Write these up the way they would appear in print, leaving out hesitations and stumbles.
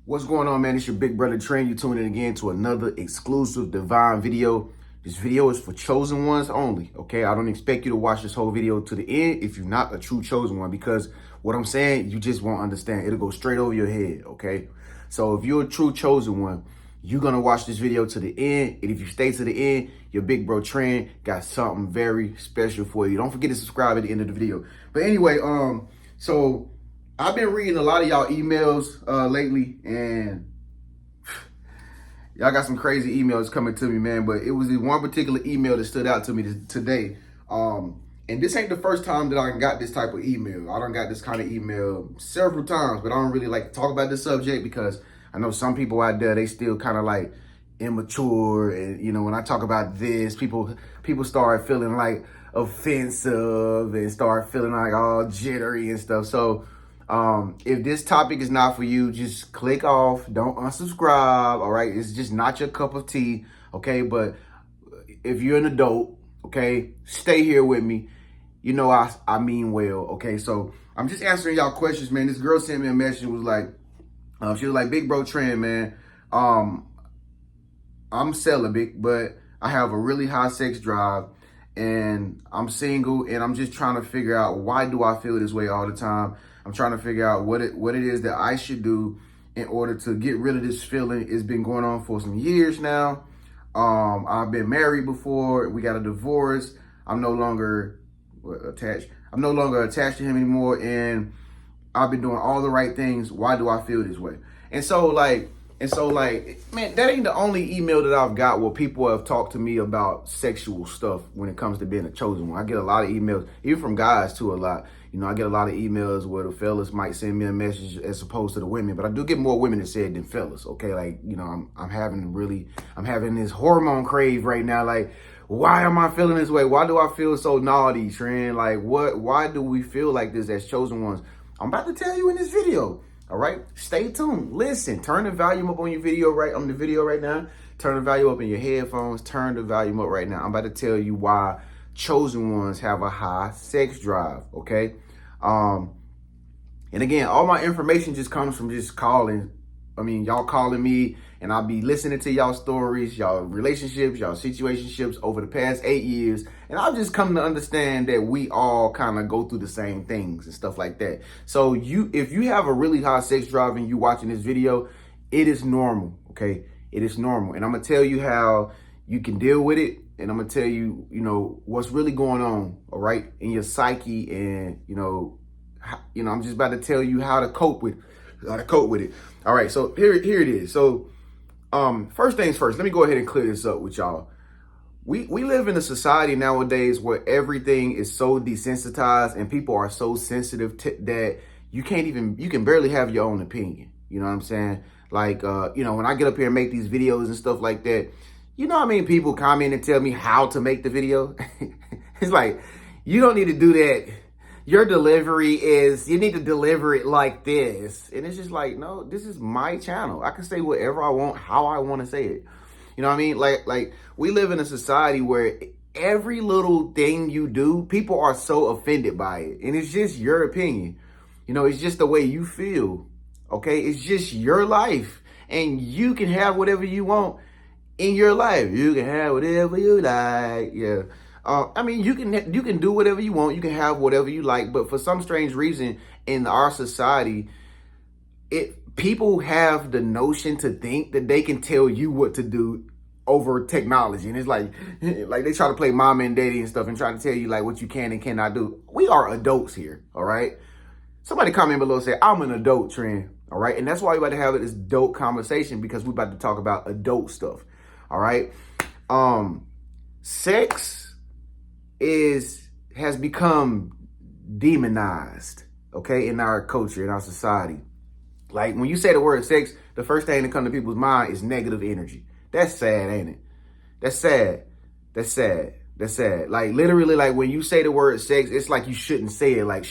What's going on, man? It's your big brother Tren. You're tuning in again to another exclusive divine video. This video is for chosen ones only, okay? I don't expect you to watch this whole video to the end if you're not a true chosen one, because what I'm saying, you just won't understand. It'll go straight over your head, okay? So if you're a true chosen one, you're going to watch this video to the end. And if you stay to the end, your big bro Tren got something very special for you. Don't forget to subscribe at the end of the video. But anyway, so I've been reading a lot of y'all emails lately, and y'all got some crazy emails coming to me, man. But it was this one particular email that stood out to me today. And this ain't the first time that I got this type of email. I done got this kind of email several times, but I don't really like to talk about this subject because I know some people out there, they still kind of like immature. And, you know, when I talk about this, people start feeling like offensive and start feeling like all jittery and stuff. So if this topic is not for you, just click off. Don't unsubscribe. All right. It's just not your cup of tea. Okay. But if you're an adult, okay, stay here with me. You know, I mean well. Okay. So I'm just answering y'all questions, man. This girl sent me a message and was like, she was like, big bro Tren, man. I'm celibate, but I have a really high sex drive, and I'm single, and I'm just trying to figure out, why do I feel this way all the time? I'm trying to figure out what it is that I should do in order to get rid of this feeling. It's been going on for some years now. I've been married before. We got a divorce. I'm no longer attached. I'm no longer attached to him anymore, and I've been doing all the right things. Why do I feel this way? And so like, man, that ain't the only email that I've got where people have talked to me about sexual stuff when it comes to being a chosen one. I get a lot of emails, even from guys too, a lot. You know, I get a lot of emails where the fellas might send me a message as opposed to the women, but I do get more women that say it than fellas. Okay. Like, you know, I'm having this hormone crave right now. Like, why am I feeling this way? Why do I feel so naughty, Tren? Like, why do we feel like this as chosen ones? I'm about to tell you in this video. All right, stay tuned. Listen, turn the volume up on your video on the video right now. Turn the volume up in your headphones. Turn the volume up right now. I'm about to tell you why chosen ones have a high sex drive. Okay. And again, all my information just comes from just calling. I mean, y'all calling me, and I'll be listening to y'all stories, y'all relationships, y'all situationships over the past 8 years. And I've just come to understand that we all kind of go through the same things and stuff like that. So if you have a really high sex drive and you watching this video, it is normal. Okay. It is normal. And I'm going to tell you how you can deal with it. And I'm going to tell you, you know, what's really going on. All right. In your psyche. And, you know, I'm just about to tell you how to cope with it. All right. So here it is. So, first things first, let me go ahead and clear this up with y'all. We live in a society nowadays where everything is so desensitized and people are so sensitive that you can barely have your own opinion. You know what I'm saying? Like, you know, when I get up here and make these videos and stuff like that, you know what I mean? People comment and tell me how to make the video. It's like, you don't need to do that. Your delivery is, you need to deliver it like this. And it's just like, no, this is my channel. I can say whatever I want, how I want to say it. You know what I mean? Like we live in a society where every little thing you do, people are so offended by it. And it's just your opinion. You know, it's just the way you feel. Okay. It's just your life, and you can have whatever you want in your life. You can have whatever you like. Yeah. I mean, you can do whatever you want. You can have whatever you like. But for some strange reason in our society, people have the notion to think that they can tell you what to do over technology. And it's like they try to play mama and daddy and stuff and try to tell you like what you can and cannot do. We are adults here. All right. Somebody comment below and say, I'm an adult, Tren. All right. And that's why we're about to have this adult conversation, because we're about to talk about adult stuff. All right. Sex has become demonized, okay, in our culture, in our society. Like, when you say the word sex, the first thing that comes to people's mind is negative energy. That's sad, ain't it? That's sad. That's sad. That's sad. Like, literally, like, when you say the word sex, it's like you shouldn't say it. Like,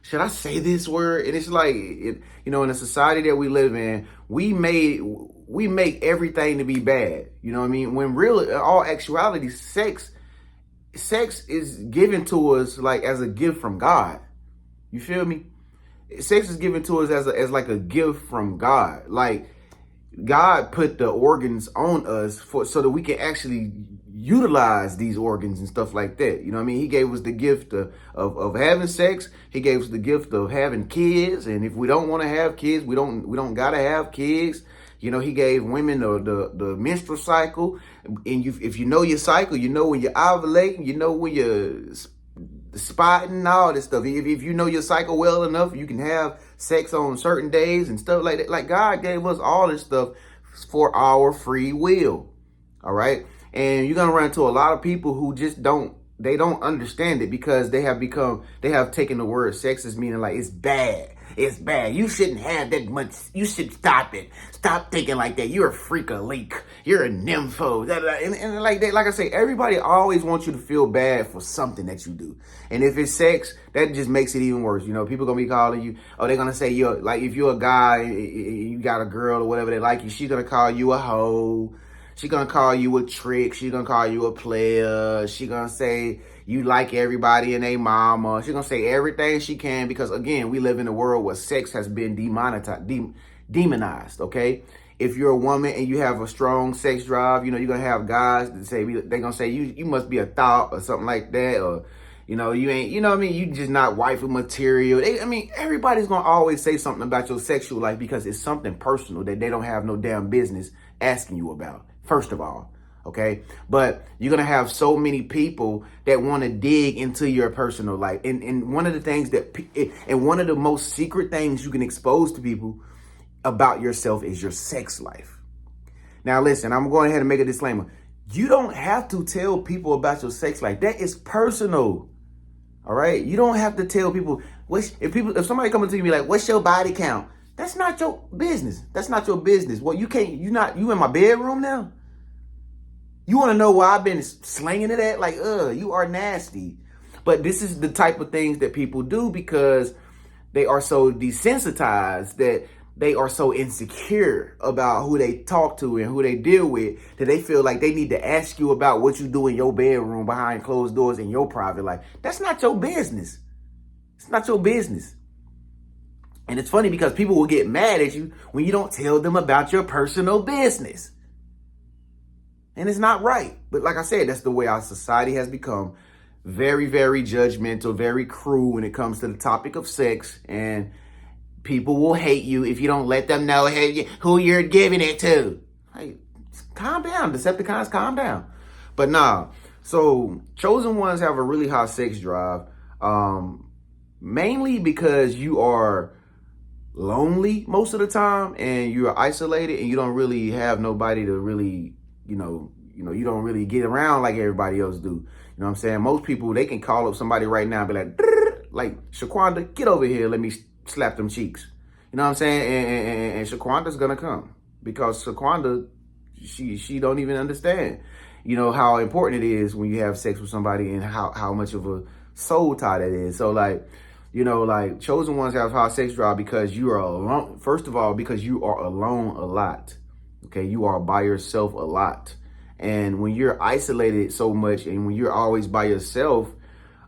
should I say this word? And it's like, you know, in the society that we live in, we make everything to be bad. You know what I mean? When really, in all actuality, sex is given to us like as a gift from God. You feel me? Sex is given to us as like a gift from God. Like, God put the organs on us so that we can actually utilize these organs and stuff like that. You know what I mean? He gave us the gift of having sex. He gave us the gift of having kids. And if we don't want to have kids, we don't gotta have kids. You know, he gave women the menstrual cycle. And if you know your cycle, you know when you're ovulating, you know when you're spotting, all this stuff. If you know your cycle well enough, you can have sex on certain days and stuff like that. Like, God gave us all this stuff for our free will. All right. And you're going to run into a lot of people who just don't understand it, because they have taken the word sex as meaning like it's bad. It's bad. You shouldn't have that much. You should stop it. Stop thinking like that. You're a freak, a leak. You're a nympho. And like that, like I say, everybody always wants you to feel bad for something that you do. And if it's sex, that just makes it even worse. You know, people going to be calling you, they're going to say you're like, if you're a guy, you got a girl or whatever they like you, she's going to call you a hoe. She's going to call you a trick. She's going to call you a player. She's going to say you like everybody and their mama. She's going to say everything she can, because, again, we live in a world where sex has been demonized, okay? If you're a woman and you have a strong sex drive, you know, you're going to have guys that say, they're going to say you must be a thought or something like that, or, you know, you ain't, you know what I mean? You just not wifey material. Everybody's going to always say something about your sexual life because it's something personal that they don't have no damn business asking you about. First of all, okay? But you're going to have so many people that want to dig into your personal life. And one of the things and one of the most secret things you can expose to people about yourself is your sex life. Now, listen, I'm going ahead and make a disclaimer. You don't have to tell people about your sex life. That is personal. All right? You don't have to tell people. If somebody comes to me like, what's your body count? That's not your business. That's not your business. Well, you in my bedroom now? You want to know why I've been slinging it at? Like, you are nasty. But this is the type of things that people do because they are so desensitized, that they are so insecure about who they talk to and who they deal with, that they feel like they need to ask you about what you do in your bedroom behind closed doors in your private life. That's not your business. It's not your business. And it's funny because people will get mad at you when you don't tell them about your personal business. And it's not right. But like I said, that's the way our society has become. Very, very judgmental, very cruel when it comes to the topic of sex. And people will hate you if you don't let them know who you're giving it to. Hey, calm down, Decepticons, calm down. But nah, so chosen ones have a really high sex drive. Mainly because you are lonely most of the time and you're isolated and you don't really have nobody to really, you don't really get around like everybody else do. You know what I'm saying? Most people, they can call up somebody right now and be like, Shaquanda, get over here. Let me slap them cheeks. You know what I'm saying? And Shaquanda's going to come because Shaquanda, she don't even understand, how important it is when you have sex with somebody and how much of a soul tie that is. So like chosen ones have high sex drive because you are alone. First of all, because you are alone a lot. Okay. You are by yourself a lot. And when you're isolated so much and when you're always by yourself,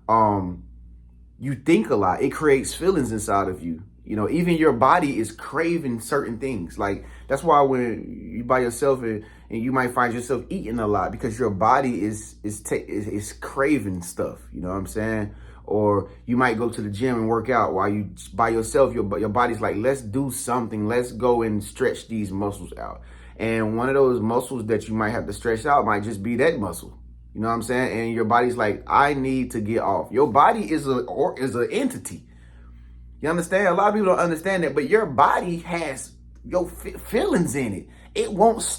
you think a lot. It creates feelings inside of you. Even your body is craving certain things. Like, that's why when you by yourself and you might find yourself eating a lot because your body is craving stuff. You know what I'm saying? Or you might go to the gym and work out while you by yourself. Your body's like, let's do something. Let's go and stretch these muscles out. And one of those muscles that you might have to stretch out might just be that muscle. You know what I'm saying? And your body's like, I need to get off. Your body is an entity. You understand? A lot of people don't understand that, but your body has your feelings in it. It wants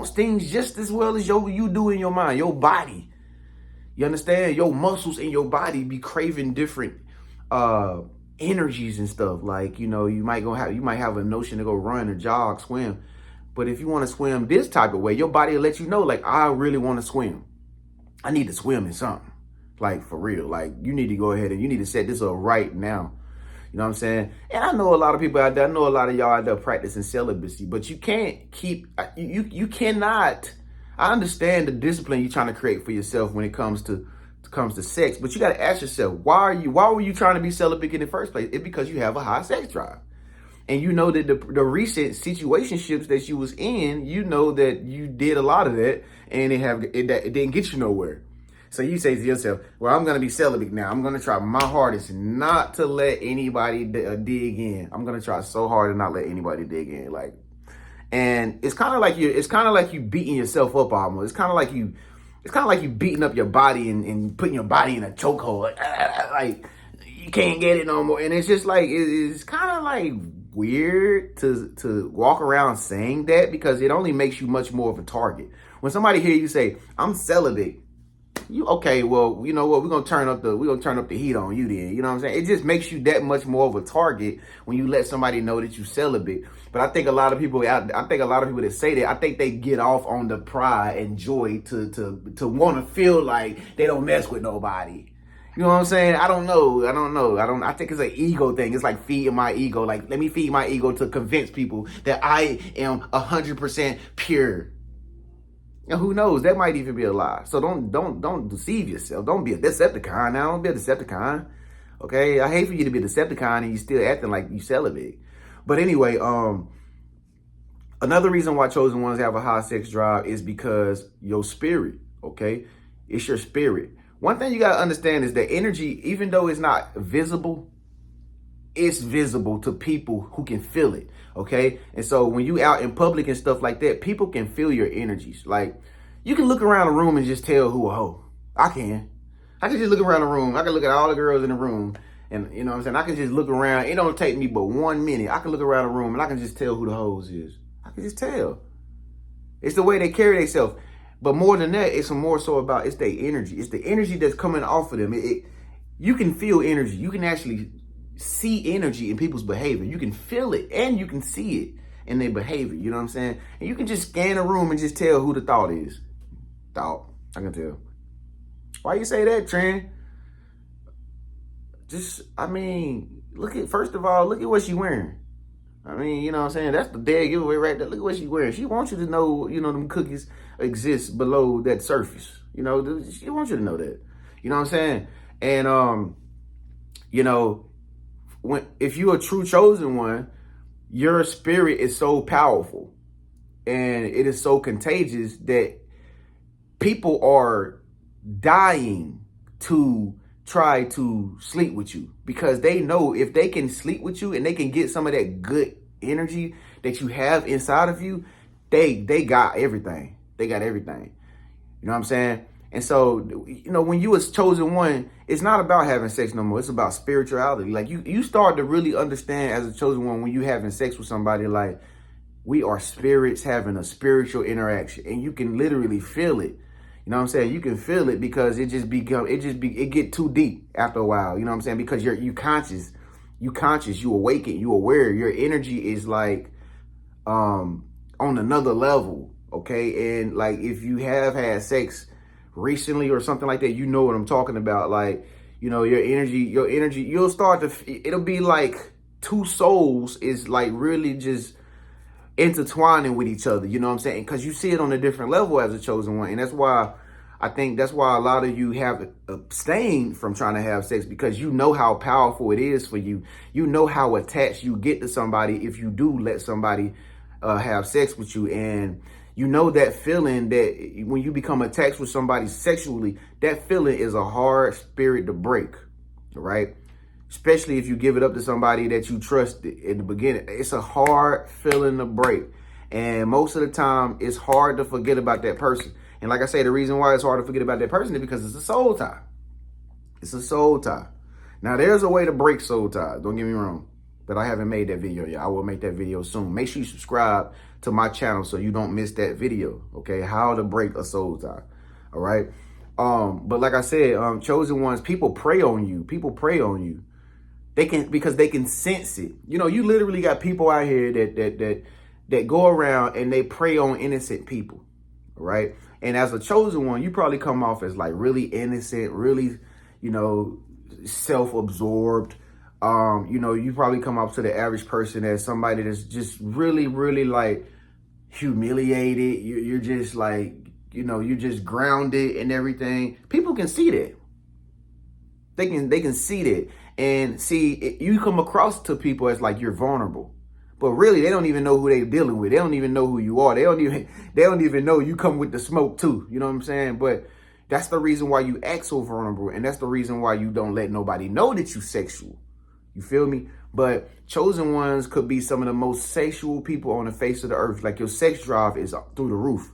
things just as well as you do in your mind. Your body. You understand? Your muscles in your body be craving different energies and stuff. Like, you might have a notion to go run or jog, swim. But if you want to swim this type of way, your body will let you know, like, I really want to swim. I need to swim in something. Like, for real. Like, you need to go ahead and you need to set this up right now. You know what I'm saying? And I know a lot of people out there. I know a lot of y'all out there practicing celibacy. But you can't you cannot. I understand the discipline you're trying to create for yourself when it comes to sex. But you got to ask yourself, why were you trying to be celibate in the first place? It's because you have a high sex drive. And you know that the recent situationships that you was in, you know that you did a lot of that, and it didn't get you nowhere. So you say to yourself, well, I'm going to be celibate now. I'm going to try my hardest not to let anybody dig in. I'm going to try so hard to not let anybody dig in. Like, and it's kind of like you beating yourself up almost. It's kind of like you beating up your body and putting your body in a chokehold. Like you can't get it no more. And it's just like, it's kind of like weird to walk around saying that, because it only makes you much more of a target. When somebody hear you say, I'm celibate, you okay, well, you know what, we're gonna turn up the heat on you then. You know what I'm saying? It just makes you that much more of a target when you let somebody know that you celibate. But I think a lot of people that say that, I think they get off on the pride and joy to want to feel like they don't mess with nobody. You know what I'm saying? I don't know. I think it's an ego thing. It's like feeding my ego. Like, let me feed my ego to convince people that I am 100% pure. And who knows? That might even be a lie. So don't deceive yourself. Don't be a Decepticon now. Don't be a Decepticon. Okay? I hate for you to be a Decepticon and you still acting like you celibate. But anyway, another reason why chosen ones have a high sex drive is because your spirit, okay? It's your spirit. One thing you got to understand is that energy, even though it's not visible, it's visible to people who can feel it, okay? And so when you out in public and stuff like that, people can feel your energies. Like, you can look around a room and just tell who a hoe. I can just look around the room. I can look at all the girls in the room, and you know what I'm saying? I can just look around. It don't take me but 1 minute. I can look around the room and I can just tell who the hoes is. I can just tell. It's the way they carry themselves. But more than that, it's more so about, it's their energy. It's the energy that's coming off of them. You can feel energy. You can actually see energy in people's behavior. You can feel it and you can see it in their behavior. You know what I'm saying? And you can just scan a room and just tell who the thought is. Thought. I can tell. Why you say that, Tren? First of all, look at what she wearing. I mean, you know what I'm saying? That's the dead giveaway right there. Look at what she's wearing. She wants you to know, them cookies exist below that surface. She wants you to know that. You know what I'm saying? And, if you're a true chosen one, your spirit is so powerful and it is so contagious that people are dying to try to sleep with you, because they know if they can sleep with you and they can get some of that good energy that you have inside of you, they got everything. They got everything. You know what I'm saying? And so, when you was chosen one, it's not about having sex no more. It's about spirituality. Like you start to really understand as a chosen one when you having sex with somebody, like, we are spirits having a spiritual interaction, and you can literally feel it. You know what I'm saying? You can feel it, because it get too deep after a while. You know what I'm saying? Because you conscious, you awaken, you aware. Your energy is like on another level, okay? And like, if you have had sex recently or something like that, you know what I'm talking about. Like, your energy, you'll start to, it'll be like two souls is like really just intertwining with each other, you know what I'm saying? Because you see it on a different level as a chosen one. And that's why a lot of you have abstained from trying to have sex, because you know how powerful it is for you. You know how attached you get to somebody if you do let somebody have sex with you. And you know that feeling that when you become attached with somebody sexually, that feeling is a hard spirit to break, right? Especially if you give it up to somebody that you trust in the beginning. It's a hard feeling to break. And most of the time, it's hard to forget about that person. And like I say, the reason why it's hard to forget about that person is because it's a soul tie. It's a soul tie. Now, there's a way to break soul ties. Don't get me wrong. But I haven't made that video yet. I will make that video soon. Make sure you subscribe to my channel so you don't miss that video. Okay? How to break a soul tie. All right? But like I said, chosen ones, people prey on you. People prey on you. Because they can sense it. You literally got people out here that go around and they prey on innocent people, right? And as a chosen one, you probably come off as like really innocent, really, self-absorbed. You probably come off to the average person as somebody that's just really, really like humiliated. You're just like, you're just grounded and everything. People can see that. They can see that. And see, you come across to people as like you're vulnerable. But really, they don't even know who they're dealing with. They don't even know who you are. They don't even know you come with the smoke too. You know what I'm saying? But that's the reason why you act so vulnerable. And that's the reason why you don't let nobody know that you sexual. You feel me? But chosen ones could be some of the most sexual people on the face of the earth. Like, your sex drive is through the roof.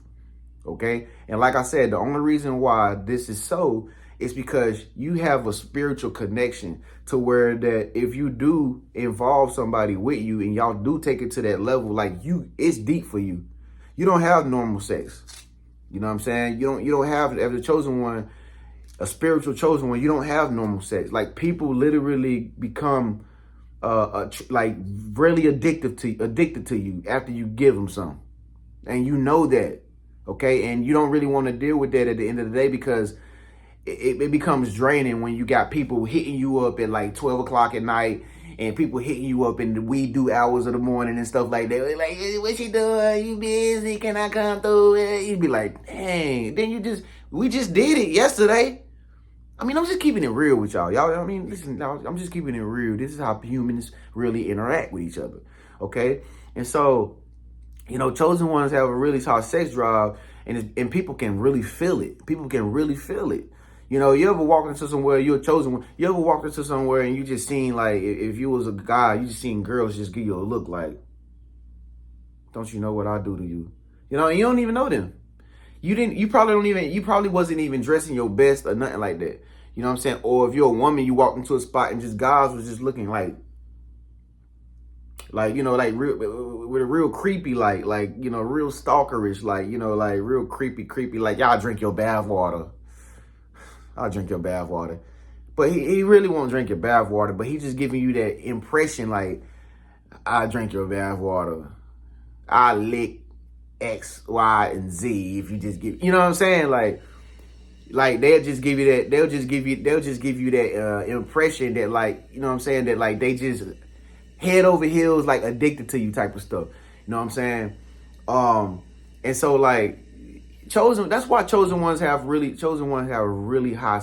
Okay? And like I said, the only reason why this is so is because you have a spiritual connection to where that if you do involve somebody with you and y'all do take it to that level, like, it's deep for you. You don't have normal sex. You know what I'm saying? You don't have, as a chosen one, a spiritual chosen one, you don't have normal sex. Like, people literally become like really addicted to you after you give them some. And you know that. Okay? And you don't really want to deal with that at the end of the day, because it becomes draining when you got people hitting you up at like 12 o'clock at night, and people hitting you up in the wee do hours of the morning and stuff like that. They're like, hey, what you doing? You busy? Can I come through? You'd be like, dang. Then we just did it yesterday. I mean, I'm just keeping it real with y'all. I mean, listen, I'm just keeping it real. This is how humans really interact with each other. Okay? And so, chosen ones have a really high sex drive, and people can really feel it. People can really feel it. You ever walk into somewhere, you're a chosen one. You ever walked into somewhere and you just seen, like, if you was a guy, you just seen girls just give you a look like, don't you know what I do to you? And you don't even know them. You probably wasn't even dressing your best or nothing like that. You know what I'm saying? Or if you're a woman, you walked into a spot and just guys was just looking like real, with a real creepy, like, real stalkerish, like real creepy, like, y'all drink your bath water. I'll drink your bath water. But he really won't drink your bath water, but he just giving you that impression, like, I drink your bath water. I lick X, Y, and Z if you just give, you know what I'm saying? Like they'll just give you that, they'll just give you that impression that, like, you know what I'm saying, that, like, they just head over heels, like, addicted to you type of stuff. You know what I'm saying? And so, like, that's why chosen ones have a really high